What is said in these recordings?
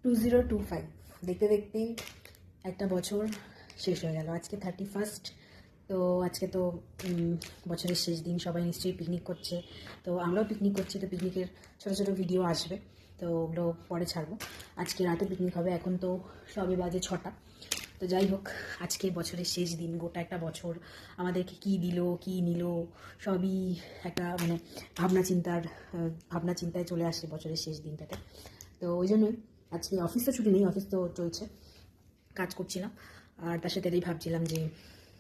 2025 দেখতে দেখতেই একটা বছর শেষ হয়ে গেল। আজকে 31st। তো আজকে তো বছরের শেষ দিন, সবাই নিশ্চয়ই পিকনিক করছে। তো আমরাও পিকনিক করছি, তো পিকনিকের ছোটো ছোটো ভিডিও আসবে, তো ওগুলো পরে ছাড়বো। আজকে রাতে পিকনিক হবে, এখন তো সবে বাজে 6টা। তো যাই হোক, আজকে বছরের শেষ দিন, গোটা একটা বছর আমাদেরকে কী দিল কী নিল সবই একটা মানে ভাবনা চিন্তায় চলে আসে বছরের শেষ দিনটাতে। তো ওই জন্যই আজকে অফিস তো ছুটি নেই, অফিস তো চলছে, কাজ করছিলাম, আর তার সাথে ভাবছিলাম যে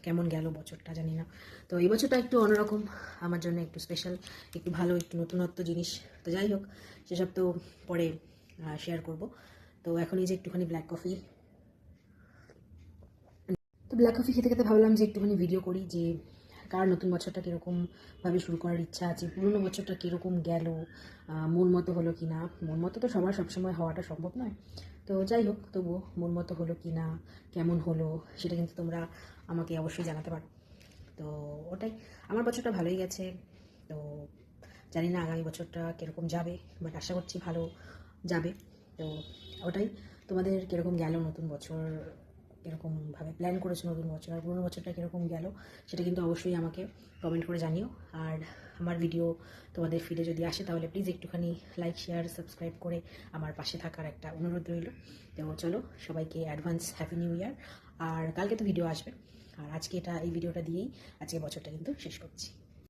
কেমন গেল বছরটা জানি না। তো এই বছরটা একটু অন্যরকম আমার জন্য, একটু স্পেশাল, একটু ভালো, একটু নতুনত্ব জিনিস। তো যাই হোক, সেসব তো পরে শেয়ার করব। তো এখন এই যে একটুখানি ব্ল্যাক কফি, তো ব্ল্যাক কফি খেতে খেতে ভাবলাম যে একটুখানি ভিডিও করি, যে কার নতুন বছরটা কীরকমভাবে শুরু করার ইচ্ছা আছে, পুরনো বছরটা কীরকম গেল, মন মতো হলো কি না। মন মতো তো সবার সবসময় হওয়াটা সম্ভব নয়, তো যাই হোক, তবুও মন মতো হলো কি না, কেমন হলো, সেটা কিন্তু তোমরা আমাকে অবশ্যই জানাতে পারো। তো ওটাই, আমার বছরটা ভালোই গেছে। তো জানি না আগামী বছরটা কীরকম যাবে, বাট আশা করছি ভালো যাবে। তো ওটাই, তোমাদের কীরকম গেল নতুন বছর, কীরকমভাবে প্ল্যান করেছো নতুন বছর, আর পুরোনো বছরটা কীরকম গেল, সেটা কিন্তু অবশ্যই আমাকে কমেন্ট করে জানিও। আর আমার ভিডিও তোমাদের ফিডে যদি আসে তাহলে প্লিজ একটুখানি লাইক, শেয়ার, সাবস্ক্রাইব করে আমার পাশে থাকার একটা অনুরোধ রইল। তো চলো, সবাইকে অ্যাডভান্স হ্যাপি নিউ ইয়ার। আর কালকে তো ভিডিও আসবে, আর আজকে এই ভিডিওটা দিয়েই আজকে বছরটা কিন্তু শেষ করছি।